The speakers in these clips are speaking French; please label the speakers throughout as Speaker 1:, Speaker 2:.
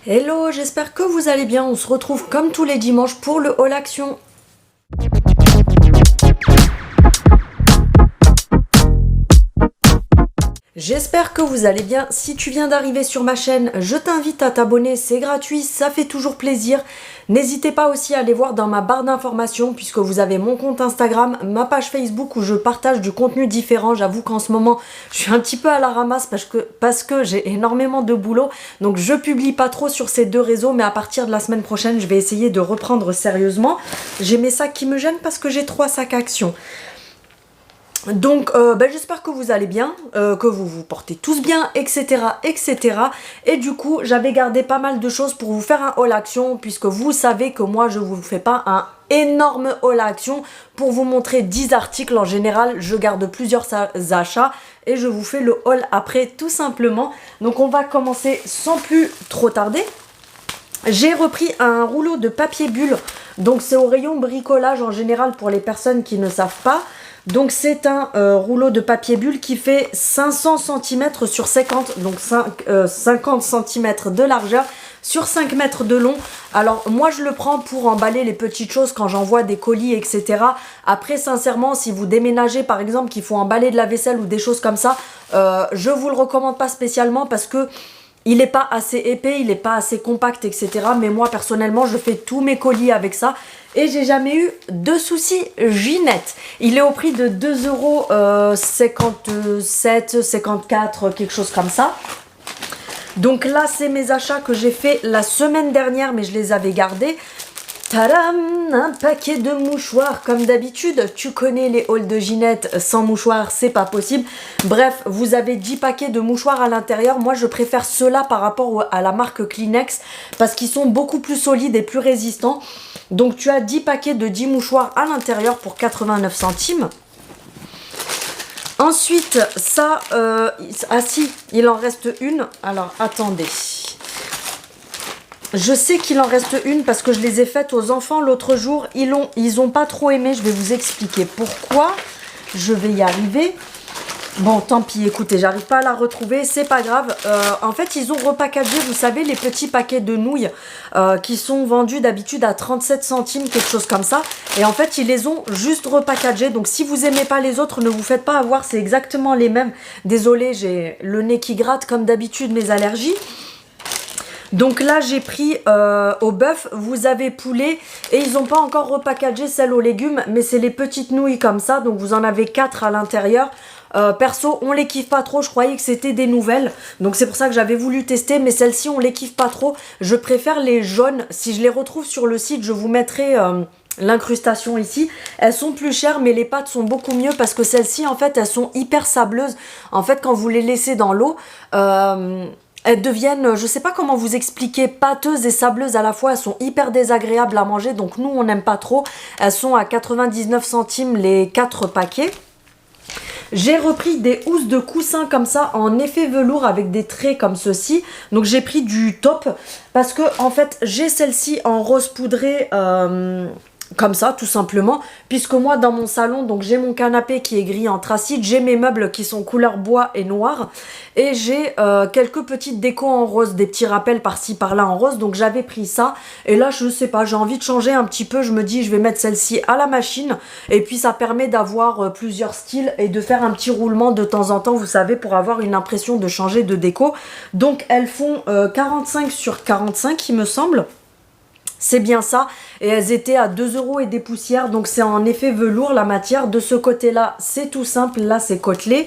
Speaker 1: Hello, j'espère que vous allez bien. On se retrouve comme tous les dimanches pour le haul action. J'espère que vous allez bien. Si tu viens d'arriver sur ma chaîne, je t'invite à t'abonner, c'est gratuit, ça fait toujours plaisir. N'hésitez pas aussi à aller voir dans ma barre d'informations puisque vous avez mon compte Instagram, ma page Facebook où je partage du contenu différent. J'avoue qu'en ce moment, je suis un petit peu à la ramasse parce que j'ai énormément de boulot. Donc je publie pas trop sur ces deux réseaux, mais à partir de la semaine prochaine, je vais essayer de reprendre sérieusement. J'ai mes sacs qui me gênent parce que j'ai 3 sacs action. Donc j'espère que vous allez bien, que vous vous portez tous bien, etc. etc. Et du coup j'avais gardé pas mal de choses pour vous faire un haul action, puisque vous savez que moi je vous fais pas un énorme haul action pour vous montrer 10 articles. En général je garde plusieurs achats et je vous fais le haul après tout simplement. Donc on va commencer sans plus trop tarder. J'ai repris un rouleau de papier bulle, donc c'est au rayon bricolage en général pour les personnes qui ne savent pas. Donc c'est un rouleau de papier bulle qui fait 500 cm sur 50, donc 50 cm de largeur sur 5 mètres de long. Alors moi je le prends pour emballer les petites choses quand j'envoie des colis, etc. Après sincèrement, si vous déménagez par exemple qu'il faut emballer de la vaisselle ou des choses comme ça, je vous le recommande pas spécialement parce que il n'est pas assez épais, il n'est pas assez compact, etc. Mais moi, personnellement, je fais tous mes colis avec ça. Et j'ai jamais eu de soucis Ginette. Il est au prix de 2,57 €, 54, quelque chose comme ça. Donc là, c'est mes achats que j'ai fait la semaine dernière, mais je les avais gardés. Tadam! Un paquet de mouchoirs comme d'habitude. Tu connais les hauls de Ginette, sans mouchoirs, c'est pas possible. Bref, vous avez 10 paquets de mouchoirs à l'intérieur. Moi, je préfère ceux-là par rapport à la marque Kleenex parce qu'ils sont beaucoup plus solides et plus résistants. Donc, tu as 10 paquets de 10 mouchoirs à l'intérieur pour 89 centimes. Ensuite, ça... ah si, il en reste une. Alors, attendez. Je sais qu'il en reste une parce que je les ai faites aux enfants l'autre jour. Ils ont pas trop aimé. Je vais vous expliquer pourquoi. Je vais y arriver. Bon, tant pis, écoutez, j'arrive pas à la retrouver. C'est pas grave. En fait, ils ont repackagé, vous savez, les petits paquets de nouilles qui sont vendus d'habitude à 37 centimes, quelque chose comme ça. Et en fait, ils les ont juste repackagés. Donc, si vous aimez pas les autres, ne vous faites pas avoir. C'est exactement les mêmes. Désolée, j'ai le nez qui gratte comme d'habitude, mes allergies. Donc là j'ai pris au bœuf, vous avez poulet et ils n'ont pas encore repackagé celle aux légumes, mais c'est les petites nouilles comme ça, donc vous en avez 4 à l'intérieur. Perso on les kiffe pas trop, je croyais que c'était des nouvelles, donc c'est pour ça que j'avais voulu tester, mais celles-ci on les kiffe pas trop. Je préfère les jaunes, si je les retrouve sur le site je vous mettrai... l'incrustation ici, elles sont plus chères mais les pâtes sont beaucoup mieux parce que celles-ci en fait elles sont hyper sableuses. En fait quand vous les laissez dans l'eau, elles deviennent, je sais pas comment vous expliquer, pâteuses et sableuses à la fois. Elles sont hyper désagréables à manger, donc nous on n'aime pas trop. Elles sont à 99 centimes les 4 paquets. J'ai repris des housses de coussins comme ça en effet velours avec des traits comme ceci. Donc j'ai pris du top parce que en fait j'ai celle-ci en rose poudré comme ça tout simplement, puisque moi dans mon salon donc j'ai mon canapé qui est gris anthracite, j'ai mes meubles qui sont couleur bois et noir et j'ai quelques petites décos en rose, des petits rappels par-ci par-là en rose, donc j'avais pris ça et là je sais pas, j'ai envie de changer un petit peu, je me dis je vais mettre celle-ci à la machine et puis ça permet d'avoir plusieurs styles et de faire un petit roulement de temps en temps, vous savez, pour avoir une impression de changer de déco. Donc elles font 45 sur 45 il me semble. C'est bien ça, et elles étaient à 2 € et des poussières, donc c'est en effet velours la matière. De ce côté-là, c'est tout simple, là c'est côtelé,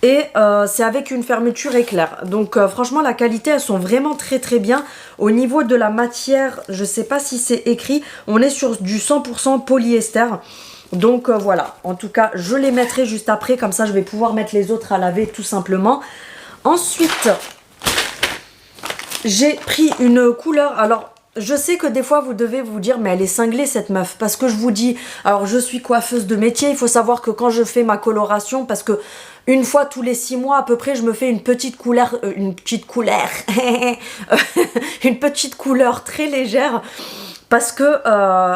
Speaker 1: et c'est avec une fermeture éclair. Donc franchement, la qualité, elles sont vraiment très très bien. Au niveau de la matière, je sais pas si c'est écrit, on est sur du 100% polyester. Donc voilà, en tout cas, je les mettrai juste après, comme ça je vais pouvoir mettre les autres à laver tout simplement. Ensuite, j'ai pris une couleur, alors... Je sais que des fois vous devez vous dire mais elle est cinglée cette meuf, parce que je vous dis, alors je suis coiffeuse de métier, il faut savoir que quand je fais ma coloration, parce que une fois tous les 6 mois à peu près je me fais une petite couleur, une petite couleur très légère parce que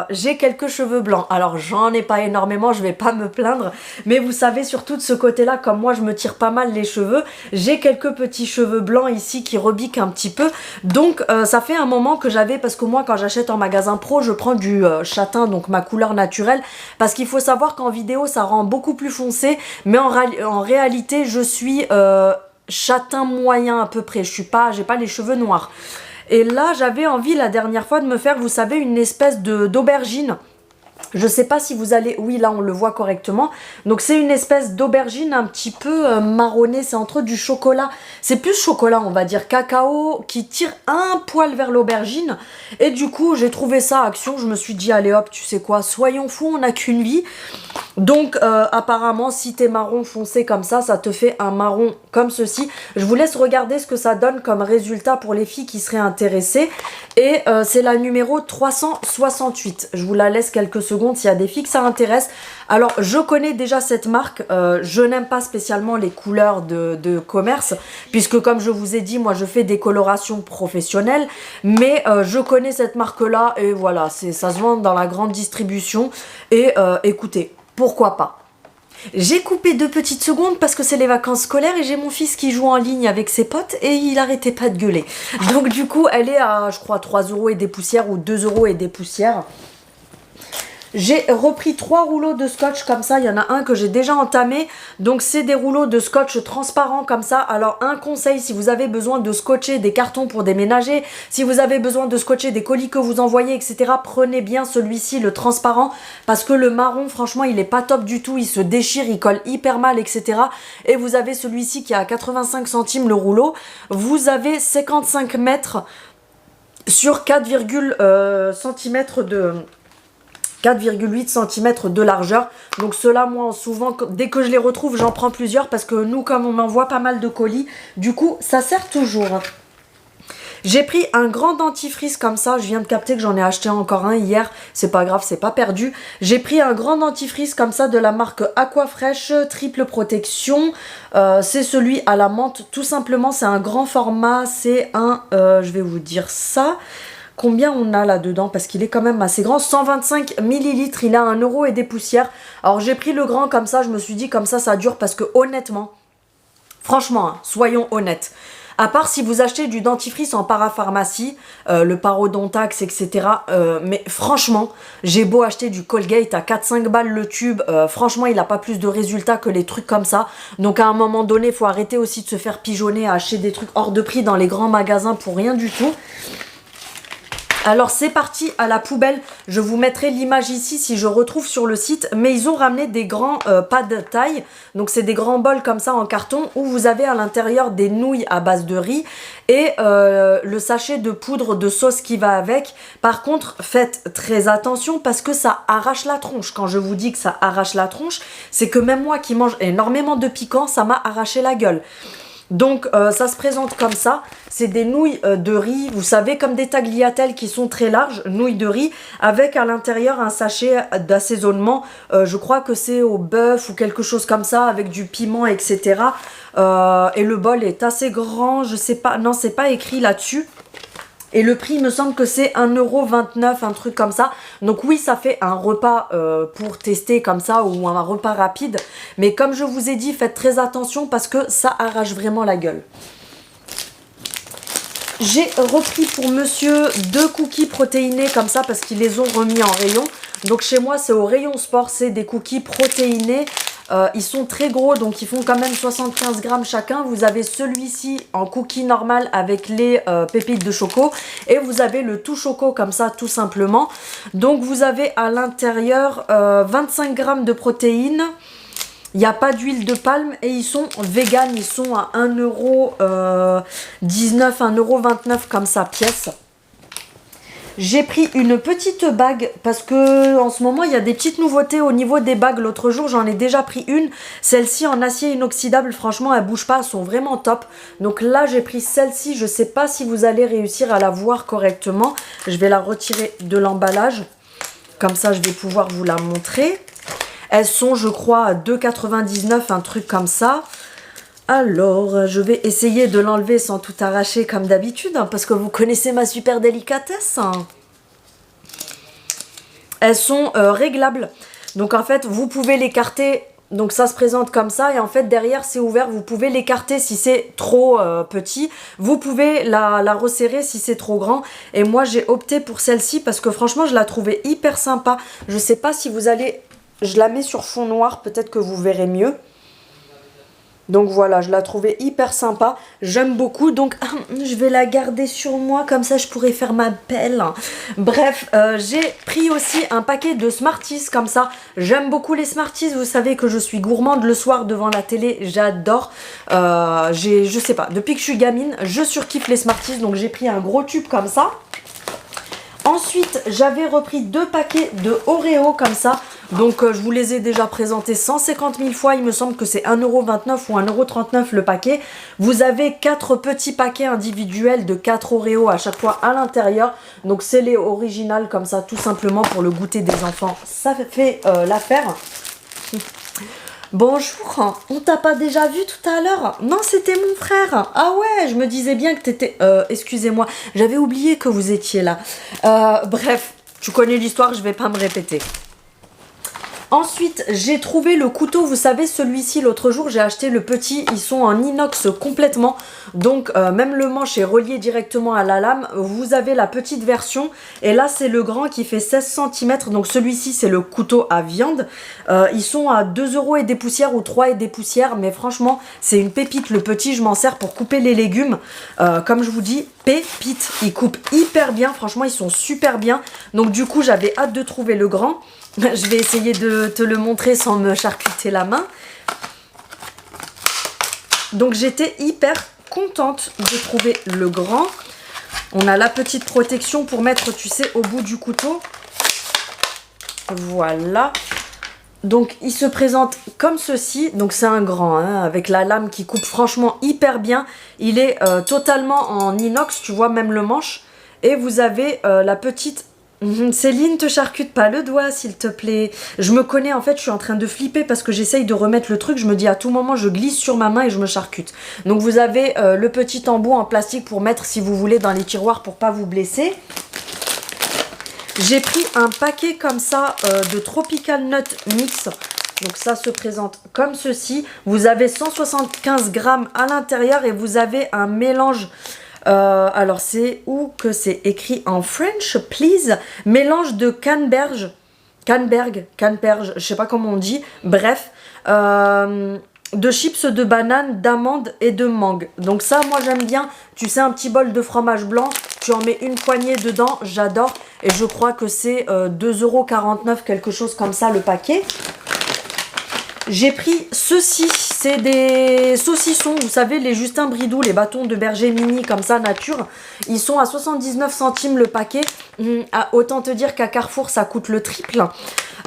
Speaker 1: j'ai quelques cheveux blancs. Alors j'en ai pas énormément, je vais pas me plaindre, mais vous savez surtout de ce côté-là, comme moi je me tire pas mal les cheveux, j'ai quelques petits cheveux blancs ici qui rebiquent un petit peu. Donc ça fait un moment que j'avais, parce que moi quand j'achète en magasin pro, je prends du châtain, donc ma couleur naturelle, parce qu'il faut savoir qu'en vidéo ça rend beaucoup plus foncé, mais en réalité je suis châtain moyen à peu près, j'ai pas les cheveux noirs. Et là, j'avais envie la dernière fois de me faire, vous savez, une espèce d'aubergine. Je sais pas si vous allez... Oui, là, on le voit correctement. Donc, c'est une espèce d'aubergine un petit peu marronnée. C'est entre du chocolat. C'est plus chocolat, on va dire, cacao, qui tire un poil vers l'aubergine. Et du coup, j'ai trouvé ça à Action. Je me suis dit, allez hop, tu sais quoi, soyons fous, on n'a qu'une vie. Donc, apparemment, si t'es marron foncé comme ça te fait un marron comme ceci. Je vous laisse regarder ce que ça donne comme résultat pour les filles qui seraient intéressées. Et c'est la numéro 368. Je vous la laisse quelques secondes s'il y a des filles que ça intéresse. Alors, je connais déjà cette marque. Je n'aime pas spécialement les couleurs de commerce, puisque comme je vous ai dit, moi, je fais des colorations professionnelles. Mais je connais cette marque-là et voilà, ça se vend dans la grande distribution. Et écoutez, pourquoi pas? J'ai coupé 2 petites secondes parce que c'est les vacances scolaires et j'ai mon fils qui joue en ligne avec ses potes et il arrêtait pas de gueuler. Donc du coup, elle est à, je crois, 3 € et des poussières ou 2 € et des poussières. J'ai repris 3 rouleaux de scotch comme ça, il y en a un que j'ai déjà entamé, donc c'est des rouleaux de scotch transparents comme ça. Alors un conseil, si vous avez besoin de scotcher des cartons pour déménager, si vous avez besoin de scotcher des colis que vous envoyez, etc., prenez bien celui-ci, le transparent, parce que le marron, franchement, il est pas top du tout, il se déchire, il colle hyper mal, etc. Et vous avez celui-ci qui est à 85 centimes le rouleau, vous avez 55 mètres sur 4,8 cm de largeur. Donc ceux-là, moi, souvent, dès que je les retrouve, j'en prends plusieurs parce que nous, comme on m'envoie pas mal de colis, du coup, ça sert toujours. J'ai pris un grand dentifrice comme ça. Je viens de capter que j'en ai acheté encore un hier. C'est pas grave, c'est pas perdu. J'ai pris un grand dentifrice comme ça de la marque Aquafresh, triple protection. C'est celui à la menthe. Tout simplement, c'est un grand format. C'est un... je vais vous dire ça... Combien on a là-dedans? Parce qu'il est quand même assez grand. 125 millilitres, il a 1 € et des poussières. Alors j'ai pris le grand comme ça, je me suis dit comme ça dure parce que honnêtement, franchement, hein, soyons honnêtes. À part si vous achetez du dentifrice en parapharmacie, le Parodontax, etc. Mais franchement, j'ai beau acheter du Colgate à 4-5 balles le tube, franchement, il n'a pas plus de résultats que les trucs comme ça. Donc à un moment donné, il faut arrêter aussi de se faire pigeonner à acheter des trucs hors de prix dans les grands magasins pour rien du tout. Alors c'est parti à la poubelle, je vous mettrai l'image ici si je retrouve sur le site, mais ils ont ramené des grands pas de taille, donc c'est des grands bols comme ça en carton où vous avez à l'intérieur des nouilles à base de riz et le sachet de poudre de sauce qui va avec. Par contre, faites très attention parce que ça arrache la tronche. Quand je vous dis que ça arrache la tronche, c'est que même moi qui mange énormément de piquant, ça m'a arraché la gueule. Donc ça se présente comme ça, c'est des nouilles de riz, vous savez, comme des tagliatelles qui sont très larges, nouilles de riz, avec à l'intérieur un sachet d'assaisonnement, je crois que c'est au bœuf ou quelque chose comme ça, avec du piment, etc. Et le bol est assez grand, je sais pas, non c'est pas écrit là-dessus. Et le prix, il me semble que c'est 1,29 €, un truc comme ça. Donc oui, ça fait un repas pour tester comme ça ou un repas rapide. Mais comme je vous ai dit, faites très attention parce que ça arrache vraiment la gueule. J'ai repris pour monsieur 2 cookies protéinés comme ça parce qu'ils les ont remis en rayon. Donc chez moi, c'est au rayon sport, c'est des cookies protéinés. Ils sont très gros, donc ils font quand même 75 grammes chacun. Vous avez celui-ci en cookie normal avec les pépites de choco. Et vous avez le tout choco comme ça, tout simplement. Donc vous avez à l'intérieur 25 grammes de protéines. Il n'y a pas d'huile de palme et ils sont vegan. Ils sont à 1,19 €, 1,29 € comme ça, pièce. J'ai pris une petite bague parce que en ce moment il y a des petites nouveautés au niveau des bagues. L'autre jour j'en ai déjà pris une, celle-ci en acier inoxydable, franchement elle bouge pas, elles sont vraiment top. Donc là j'ai pris celle-ci, je sais pas si vous allez réussir à la voir correctement. Je vais la retirer de l'emballage, comme ça je vais pouvoir vous la montrer. Elles sont je crois à 2,99 €, un truc comme ça. Alors, je vais essayer de l'enlever sans tout arracher comme d'habitude, hein, parce que vous connaissez ma super délicatesse. Hein. elles sont réglables. Donc en fait, vous pouvez l'écarter. Donc ça se présente comme ça et en fait derrière c'est ouvert, vous pouvez l'écarter si c'est trop petit, vous pouvez la resserrer si c'est trop grand et moi j'ai opté pour celle-ci parce que franchement je la trouvais hyper sympa. Je sais pas si vous allez, je la mets sur fond noir, peut-être que vous verrez mieux. Donc voilà, je la trouvais hyper sympa, j'aime beaucoup, donc je vais la garder sur moi, comme ça je pourrais faire ma pelle. Bref, j'ai pris aussi un paquet de Smarties comme ça, j'aime beaucoup les Smarties, vous savez que je suis gourmande le soir devant la télé, j'adore. Je sais pas, depuis que je suis gamine, je surkiffe les Smarties, donc j'ai pris un gros tube comme ça. Ensuite, j'avais repris 2 paquets de Oreo comme ça. Donc, je vous les ai déjà présentés 150 000 fois. Il me semble que c'est 1,29 € ou 1,39 € le paquet. Vous avez 4 petits paquets individuels de 4 Oreo à chaque fois à l'intérieur. Donc, c'est les originales comme ça, tout simplement pour le goûter des enfants. Ça fait l'affaire. Bonjour, on t'a pas déjà vu tout à l'heure? Non, c'était mon frère. Ah ouais, je me disais bien que t'étais... excusez-moi, j'avais oublié que vous étiez là. Bref, tu connais l'histoire, je vais pas me répéter. Ensuite, j'ai trouvé le couteau, vous savez, celui-ci, l'autre jour, j'ai acheté le petit, ils sont en inox complètement, donc même le manche est relié directement à la lame, vous avez la petite version, et là, c'est le grand qui fait 16 cm, donc celui-ci, c'est le couteau à viande, ils sont à 2 € et des poussières, ou 3 et des poussières, mais franchement, c'est une pépite, le petit, je m'en sers pour couper les légumes, comme je vous dis, pépite, ils coupent hyper bien, franchement, ils sont super bien, donc du coup, j'avais hâte de trouver le grand. Je vais essayer de te le montrer sans me charcuter la main. Donc j'étais hyper contente de trouver le grand. On a la petite protection pour mettre, tu sais, au bout du couteau. Voilà. Donc il se présente comme ceci. Donc c'est un grand, hein, avec la lame qui coupe franchement hyper bien. Il est totalement en inox, tu vois, même le manche. Et vous avez la petite... Céline, te charcute pas le doigt s'il te plaît. Je me connais, en fait, je suis en train de flipper parce que j'essaye de remettre le truc. Je me dis à tout moment, je glisse sur ma main et je me charcute. Donc vous avez le petit embout en plastique pour mettre, si vous voulez, dans les tiroirs pour pas vous blesser. J'ai pris un paquet comme ça de Tropical Nut Mix. Donc ça se présente comme ceci. Vous avez 175 grammes à l'intérieur et vous avez un mélange... alors c'est où que c'est écrit en French, please. Mélange de canneberge, je sais pas comment on dit. Bref, de chips de banane, d'amande et de mangue. Donc ça, moi j'aime bien. Tu sais, un petit bol de fromage blanc, tu en mets une poignée dedans, j'adore. Et je crois que c'est 2,49 €, quelque chose comme ça le paquet. J'ai pris ceci, c'est des saucissons, vous savez, les Justin Bridou, les bâtons de berger mini comme ça, nature. Ils sont à 79 centimes le paquet. Autant te dire qu'à Carrefour, ça coûte le triple.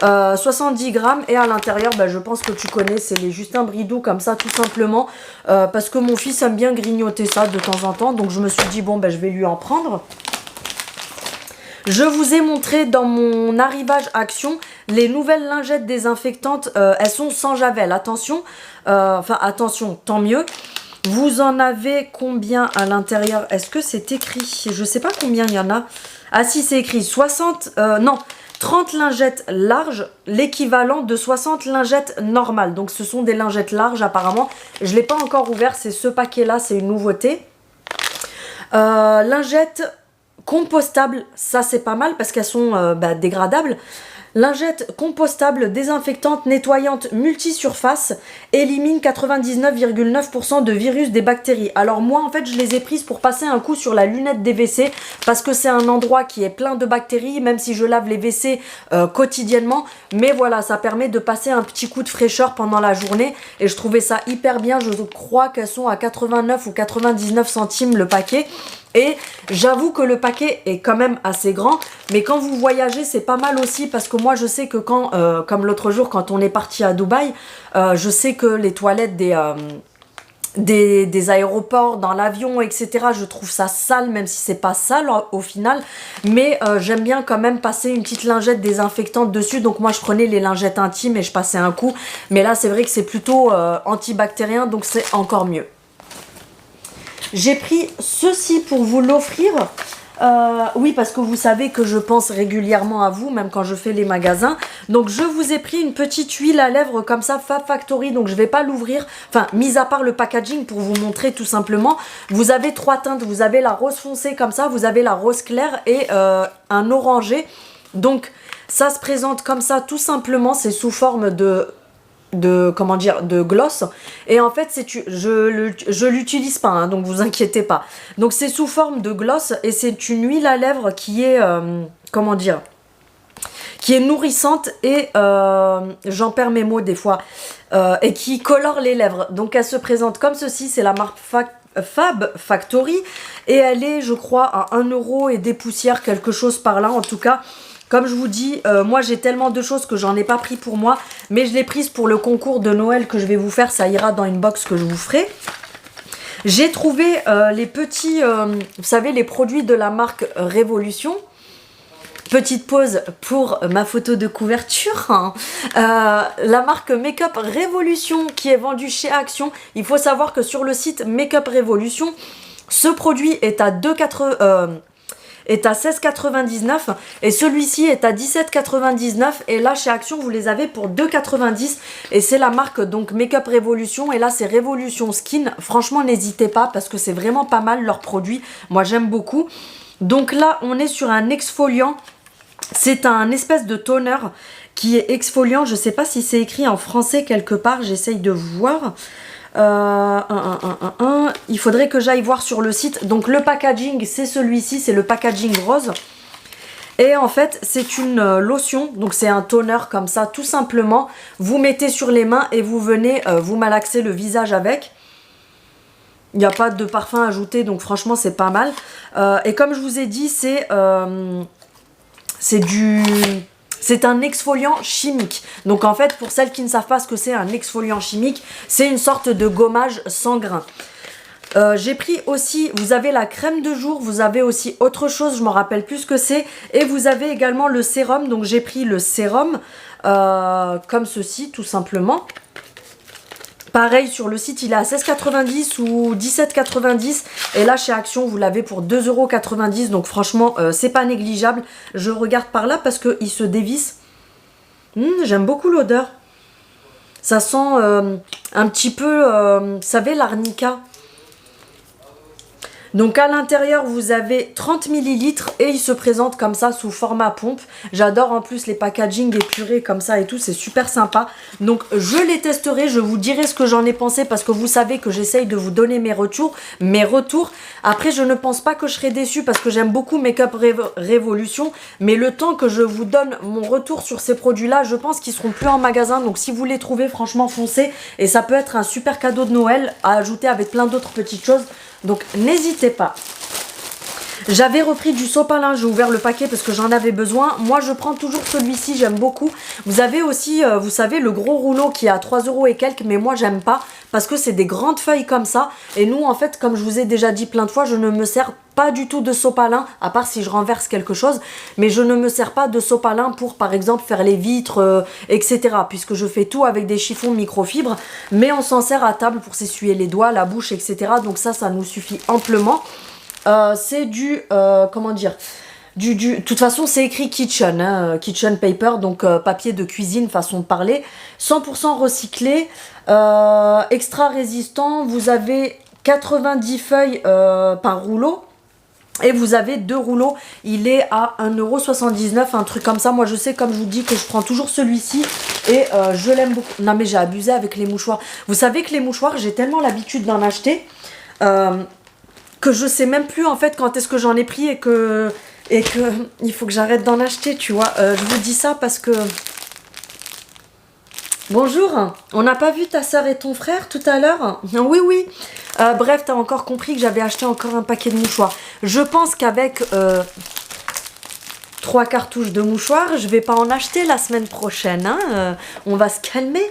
Speaker 1: 70 grammes et à l'intérieur, bah, je pense que tu connais, c'est les Justin Bridou comme ça, tout simplement. Parce que mon fils aime bien grignoter ça de temps en temps, donc je me suis dit, bon, bah, je vais lui en prendre. Je vous ai montré dans mon arrivage action les nouvelles lingettes désinfectantes. Elles sont sans javel, attention. Enfin, attention, tant mieux. Vous en avez combien à l'intérieur? Est-ce que c'est écrit? Je sais pas combien il y en a. Ah si, c'est écrit 30 lingettes larges, l'équivalent de 60 lingettes normales. Donc ce sont des lingettes larges apparemment. Je ne l'ai pas encore ouvert, c'est ce paquet-là, c'est une nouveauté. Lingettes... compostables, ça c'est pas mal parce qu'elles sont dégradables. Lingettes compostables, désinfectantes, nettoyantes, multisurface, élimine 99,9% de virus des bactéries. Alors moi en fait je les ai prises pour passer un coup sur la lunette des WC parce que c'est un endroit qui est plein de bactéries, même si je lave les WC quotidiennement. Mais voilà, ça permet de passer un petit coup de fraîcheur pendant la journée et je trouvais ça hyper bien. Je crois qu'elles sont à 89 ou 99 centimes le paquet. Et j'avoue que le paquet est quand même assez grand, mais quand vous voyagez, c'est pas mal aussi parce que moi, je sais que quand, comme l'autre jour, quand on est parti à Dubaï, je sais que les toilettes des aéroports, dans l'avion, etc., je trouve ça sale, même si c'est pas sale au final, mais j'aime bien quand même passer une petite lingette désinfectante dessus. Donc moi, je prenais les lingettes intimes et je passais un coup, mais là, c'est vrai que c'est plutôt antibactérien, donc c'est encore mieux. J'ai pris ceci pour vous l'offrir. Oui, parce que vous savez que je pense régulièrement à vous, même quand je fais les magasins. Donc, je vous ai pris une petite huile à lèvres comme ça, Fab Factory. Donc, je vais pas l'ouvrir. Enfin, mis à part le packaging pour vous montrer tout simplement. Vous avez 3 teintes. Vous avez la rose foncée comme ça. Vous avez la rose claire et un orangé. Donc, ça se présente comme ça tout simplement. C'est sous forme comment dire, de gloss, et en fait je l'utilise pas, hein, donc vous inquiétez pas. Donc c'est sous forme de gloss et c'est une huile à lèvres qui est comment dire, qui est nourrissante et j'en perds mes mots des fois, et qui colore les lèvres. Donc elle se présente comme ceci. C'est la marque Fab Factory et elle est, je crois, à 1 € et des poussières, quelque chose par là. En tout cas, comme je vous dis, moi j'ai tellement de choses que j'en ai pas pris pour moi, mais je l'ai prise pour le concours de Noël que je vais vous faire. Ça ira dans une box que je vous ferai. J'ai trouvé les petits, vous savez, les produits de la marque Révolution. Petite pause pour ma photo de couverture. Hein. La marque Make-up Révolution qui est vendue chez Action. Il faut savoir que sur le site Make-up Révolution, ce produit est à 16,99 et celui-ci est à 17,99 et là chez Action vous les avez pour 2,90 et c'est la marque donc Make-up Révolution et là c'est Révolution Skin. Franchement n'hésitez pas parce que c'est vraiment pas mal leurs produits, moi j'aime beaucoup. Donc là on est sur un exfoliant, c'est un espèce de toner qui est exfoliant, je sais pas si c'est écrit en français quelque part, j'essaye de voir. Il faudrait que j'aille voir sur le site. Donc le packaging c'est celui-ci, c'est le packaging rose. Et en fait c'est une lotion, donc c'est un toner comme ça tout simplement. Vous mettez sur les mains et vous venez vous malaxer le visage avec. Il n'y a pas de parfum ajouté, donc franchement c'est pas mal. Et comme je vous ai dit, c'est un exfoliant chimique. Donc en fait, pour celles qui ne savent pas ce que c'est un exfoliant chimique, c'est une sorte de gommage sans grain. J'ai pris aussi, vous avez la crème de jour, vous avez aussi autre chose, je me rappelle plus ce que c'est. Et vous avez également le sérum, donc j'ai pris le sérum comme ceci tout simplement. Pareil, sur le site, il est à 16,90 ou 17,90. Et là, chez Action, vous l'avez pour 2,90 €. Donc franchement, c'est pas négligeable. Je regarde par là parce qu'il se dévisse. J'aime beaucoup l'odeur. Ça sent un petit peu, vous savez, l'arnica. Donc à l'intérieur vous avez 30 ml et il se présente comme ça sous format pompe. J'adore en plus les packaging épurés comme ça et tout, c'est super sympa. Donc je les testerai, je vous dirai ce que j'en ai pensé parce que vous savez que j'essaye de vous donner mes retours. Après je ne pense pas que je serai déçue parce que j'aime beaucoup Make-up Révolution. Mais le temps que je vous donne mon retour sur ces produits là, je pense qu'ils seront plus en magasin. Donc si vous les trouvez, franchement foncez. Et ça peut être un super cadeau de Noël à ajouter avec plein d'autres petites choses. Donc n'hésitez pas. J'avais repris du sopalin, j'ai ouvert le paquet parce que j'en avais besoin. Moi je prends toujours celui-ci, j'aime beaucoup. Vous avez aussi, vous savez, le gros rouleau qui est à 3 € et quelques, mais moi j'aime pas parce que c'est des grandes feuilles comme ça. Et nous en fait, comme je vous ai déjà dit plein de fois, je ne me sers pas du tout de sopalin, à part si je renverse quelque chose. Mais je ne me sers pas de sopalin pour par exemple faire les vitres, etc. Puisque je fais tout avec des chiffons microfibres. Mais on s'en sert à table pour s'essuyer les doigts, la bouche, etc. Donc ça nous suffit amplement. C'est du, comment dire, de toute façon c'est écrit kitchen, hein, kitchen paper, donc papier de cuisine façon de parler, 100% recyclé, extra résistant. Vous avez 90 feuilles par rouleau. Et vous avez 2 rouleaux, il est à 1,79 €, un truc comme ça. Moi je sais, comme je vous dis, que je prends toujours celui-ci et je l'aime beaucoup. Non mais j'ai abusé avec les mouchoirs. Vous savez que les mouchoirs, j'ai tellement l'habitude d'en acheter que je sais même plus en fait quand est-ce que j'en ai pris et que il faut que j'arrête d'en acheter, tu vois. Je vous dis ça parce que... Bonjour, on n'a pas vu ta soeur et ton frère tout à l'heure? Oui, oui. Bref, t'as encore compris que j'avais acheté encore un paquet de mouchoirs. Je pense qu'avec 3 cartouches de mouchoirs, je vais pas en acheter la semaine prochaine. Hein. On va se calmer.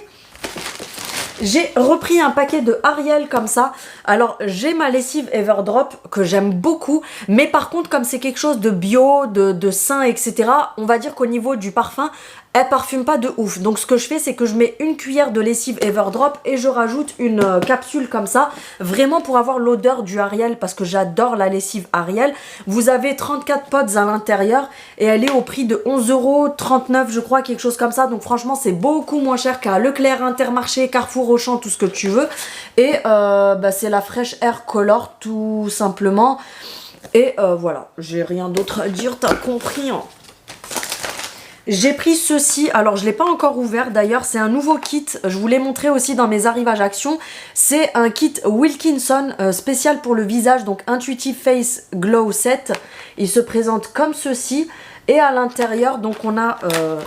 Speaker 1: J'ai repris un paquet de Ariel comme ça. Alors j'ai ma lessive Everdrop que j'aime beaucoup, mais par contre comme c'est quelque chose de bio, de sain, etc. On va dire qu'au niveau du parfum, elle parfume pas de ouf. Donc ce que je fais, c'est que je mets une cuillère de lessive Everdrop et je rajoute une capsule comme ça, vraiment pour avoir l'odeur du Ariel, parce que j'adore la lessive Ariel. Vous avez 34 pods à l'intérieur et elle est au prix de 11,39 € je crois, quelque chose comme ça. Donc franchement, c'est beaucoup moins cher qu'à Leclerc, Intermarché, Carrefour, Auchan, tout ce que tu veux. Et c'est la Fresh Air Color tout simplement. Et voilà, j'ai rien d'autre à dire, t'as compris hein. J'ai pris ceci, alors je ne l'ai pas encore ouvert d'ailleurs, c'est un nouveau kit, je vous l'ai montré aussi dans mes arrivages actions. C'est un kit Wilkinson spécial pour le visage, donc Intuitive Face Glow Set. Il se présente comme ceci et à l'intérieur, donc on a,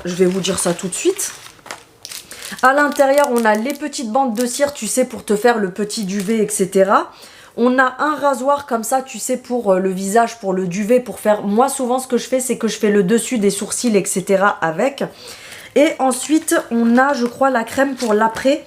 Speaker 1: je vais vous dire ça tout de suite. À l'intérieur, on a les petites bandes de cire, tu sais, pour te faire le petit duvet, etc. On a un rasoir comme ça, tu sais, pour le visage, pour le duvet, pour faire... Moi, souvent, ce que je fais, c'est que je fais le dessus des sourcils, etc. avec. Et ensuite, on a, je crois, la crème pour l'après.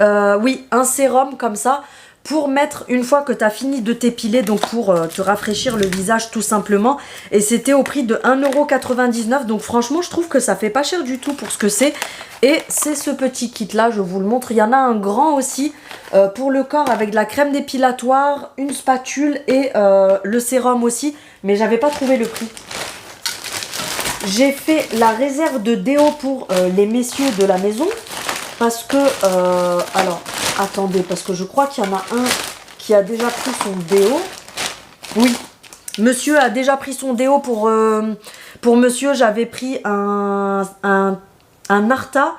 Speaker 1: Oui, un sérum comme ça, pour mettre une fois que tu as fini de t'épiler, donc pour te rafraîchir le visage tout simplement. Et c'était au prix de 1,99 €. Donc franchement, je trouve que ça fait pas cher du tout pour ce que c'est. Et c'est ce petit kit là, je vous le montre. Il y en a un grand aussi pour le corps avec de la crème dépilatoire, une spatule et le sérum aussi. Mais j'avais pas trouvé le prix. J'ai fait la réserve de déo pour les messieurs de la maison. Parce que, alors, attendez, parce que je crois qu'il y en a un qui a déjà pris son déo. Oui, monsieur a déjà pris son déo pour monsieur. J'avais pris un Arta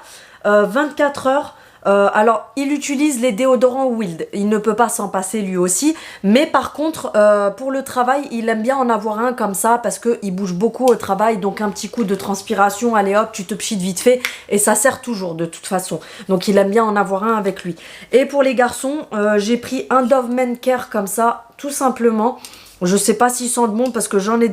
Speaker 1: 24 heures. Alors, il utilise les déodorants Wild. Il ne peut pas s'en passer lui aussi. Mais par contre, pour le travail, il aime bien en avoir un comme ça parce qu'il bouge beaucoup au travail. Donc, un petit coup de transpiration, allez hop, tu te pchites vite fait. Et ça sert toujours de toute façon. Donc, il aime bien en avoir un avec lui. Et pour les garçons, j'ai pris un Dove Men Care comme ça, tout simplement. Je sais pas s'il sent bon parce que j'en ai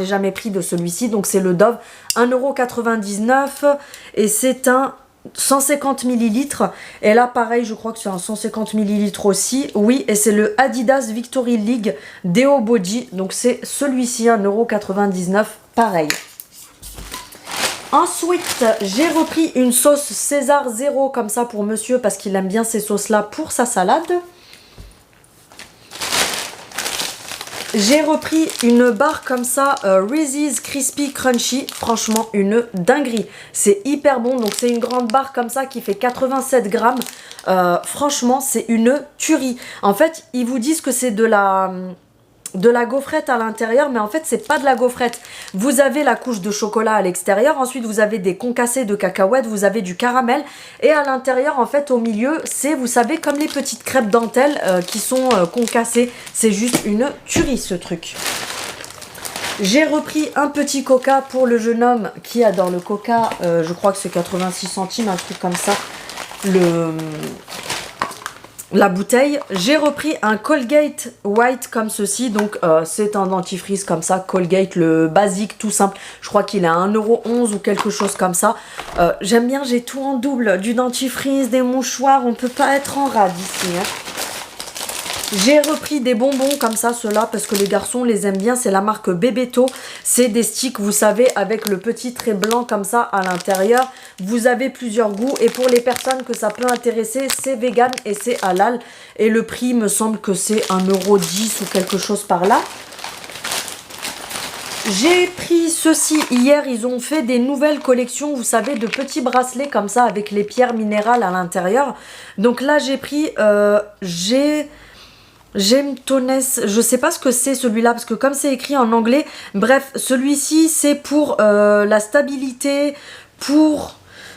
Speaker 1: jamais pris de celui-ci. Donc, c'est le Dove, 1,99 € et c'est un 150 ml. Et là, pareil, je crois que c'est un 150 ml aussi. Oui, et c'est le Adidas Victory League Deo Body. Donc, c'est celui-ci, 1,99 €. Pareil. Ensuite, j'ai repris une sauce César Zéro comme ça pour monsieur parce qu'il aime bien ces sauces-là pour sa salade. J'ai repris une barre comme ça, Reese's Crispy Crunchy, franchement une dinguerie. C'est hyper bon, donc c'est une grande barre comme ça qui fait 87 grammes. Franchement, c'est une tuerie. En fait, ils vous disent que c'est de la gaufrette à l'intérieur, mais en fait c'est pas de la gaufrette. Vous avez la couche de chocolat à l'extérieur, ensuite vous avez des concassés de cacahuètes, vous avez du caramel et à l'intérieur en fait au milieu c'est, vous savez, comme les petites crêpes dentelles qui sont concassées. C'est juste une tuerie ce truc. J'ai repris un petit coca pour le jeune homme qui adore le coca, je crois que c'est 86 centimes, un truc comme ça, la bouteille. J'ai repris un Colgate White comme ceci, donc c'est un dentifrice comme ça, Colgate, le basique tout simple, je crois qu'il est à 1,11 € ou quelque chose comme ça. J'aime bien, j'ai tout en double, du dentifrice, des mouchoirs, on peut pas être en rade ici hein. J'ai repris des bonbons comme ça, ceux-là, parce que les garçons les aiment bien. C'est la marque Bebeto. C'est des sticks, vous savez, avec le petit trait blanc comme ça à l'intérieur. Vous avez plusieurs goûts. Et pour les personnes que ça peut intéresser, c'est vegan et c'est halal. Et le prix, me semble que c'est 1,10 € ou quelque chose par là. J'ai pris ceci hier, ils ont fait des nouvelles collections, vous savez, de petits bracelets comme ça avec les pierres minérales à l'intérieur. Donc là, j'ai pris, Gemtones, je sais pas ce que c'est celui-là parce que comme c'est écrit en anglais, bref, celui-ci c'est pour la stabilité, pour,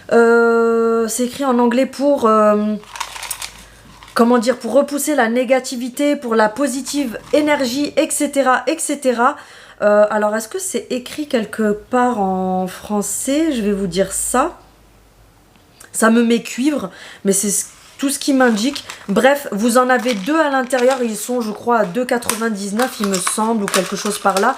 Speaker 1: c'est écrit en anglais pour, comment dire, pour repousser la négativité, pour la positive énergie, etc., etc. Alors est-ce que c'est écrit quelque part en français? Je vais vous dire ça. Ça me met cuivre, mais c'est tout ce qui m'indique. Bref, vous en avez deux à l'intérieur. Ils sont, je crois, à 2,99 € il me semble, ou quelque chose par là.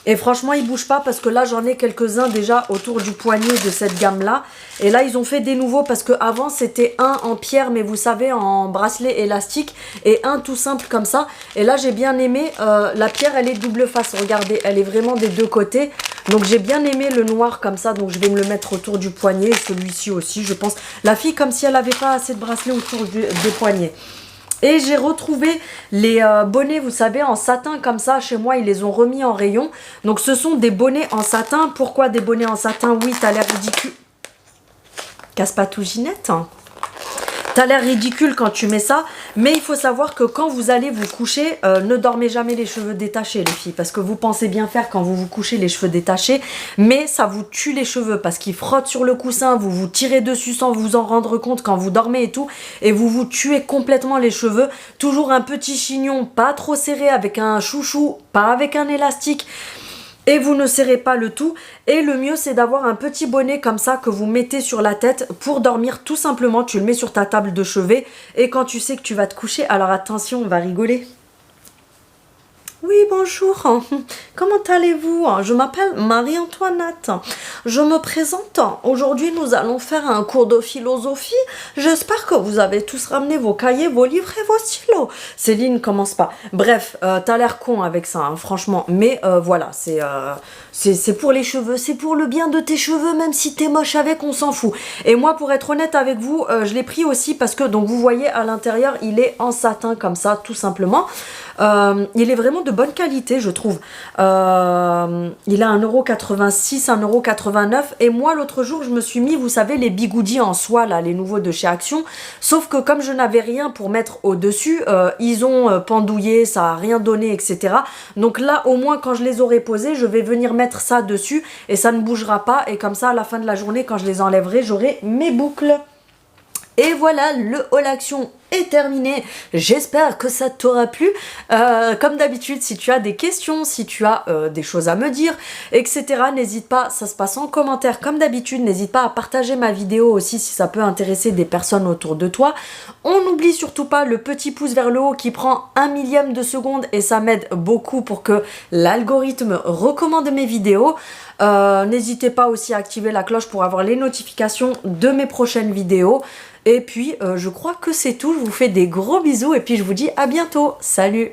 Speaker 1: Et franchement, ils ne bougent pas parce que là, j'en ai quelques-uns déjà autour du poignet de cette gamme-là. Et là, ils ont fait des nouveaux parce qu'avant, c'était un en pierre, mais vous savez, en bracelet élastique. Et un tout simple comme ça. Et là, j'ai bien aimé. La pierre, elle est double face. Regardez, elle est vraiment des deux côtés. Donc j'ai bien aimé le noir comme ça, donc je vais me le mettre autour du poignet. Et celui-ci aussi, je pense. La fille, comme si elle n'avait pas assez de bracelets autour des poignets. Et j'ai retrouvé les bonnets, vous savez, en satin comme ça. Chez moi, ils les ont remis en rayon. Donc ce sont des bonnets en satin. Pourquoi des bonnets en satin? Oui, t'as l'air ridicule. Casse pas tout, Ginette. T'as l'air ridicule quand tu mets ça, mais il faut savoir que quand vous allez vous coucher, ne dormez jamais les cheveux détachés, les filles, parce que vous pensez bien faire quand vous vous couchez les cheveux détachés, mais ça vous tue les cheveux, parce qu'ils frottent sur le coussin, vous vous tirez dessus sans vous en rendre compte quand vous dormez et tout, et vous vous tuez complètement les cheveux. Toujours un petit chignon, pas trop serré, avec un chouchou, pas avec un élastique. Et vous ne serrez pas le tout. Et le mieux, c'est d'avoir un petit bonnet comme ça que vous mettez sur la tête pour dormir. Tout simplement, tu le mets sur ta table de chevet. Et quand tu sais que tu vas te coucher, alors attention, on va rigoler. Oui, bonjour. Comment allez-vous? Je m'appelle Marie-Antoinette. Je me présente. Aujourd'hui, nous allons faire un cours de philosophie. J'espère que vous avez tous ramené vos cahiers, vos livres et vos stylos. Céline, commence pas. Bref, t'as l'air con avec ça, hein, franchement. Mais voilà, c'est pour les cheveux. C'est pour le bien de tes cheveux, même si t'es moche avec, on s'en fout. Et moi, pour être honnête avec vous, je l'ai pris aussi parce que, donc vous voyez, à l'intérieur, il est en satin comme ça, tout simplement. Il est vraiment de bonne qualité, je trouve. Il a 1,86 €, 1,89 € et moi l'autre jour je me suis mis, vous savez, les bigoudis en soie là, les nouveaux de chez Action, sauf que comme je n'avais rien pour mettre au dessus, ils ont pendouillé, ça a rien donné, etc. Donc là au moins quand je les aurai posés, je vais venir mettre ça dessus et ça ne bougera pas, et comme ça à la fin de la journée quand je les enlèverai, j'aurai mes boucles. Et voilà, le haul action est terminé. J'espère que ça t'aura plu. Comme d'habitude, si tu as des questions, si tu as des choses à me dire, etc., n'hésite pas, ça se passe en commentaire comme d'habitude. N'hésite pas à partager ma vidéo aussi si ça peut intéresser des personnes autour de toi. On n'oublie surtout pas le petit pouce vers le haut qui prend 1/1000 de seconde et ça m'aide beaucoup pour que l'algorithme recommande mes vidéos. N'hésitez pas aussi à activer la cloche pour avoir les notifications de mes prochaines vidéos. Et puis, je crois que c'est tout. Je vous fais des gros bisous et puis je vous dis à bientôt. Salut!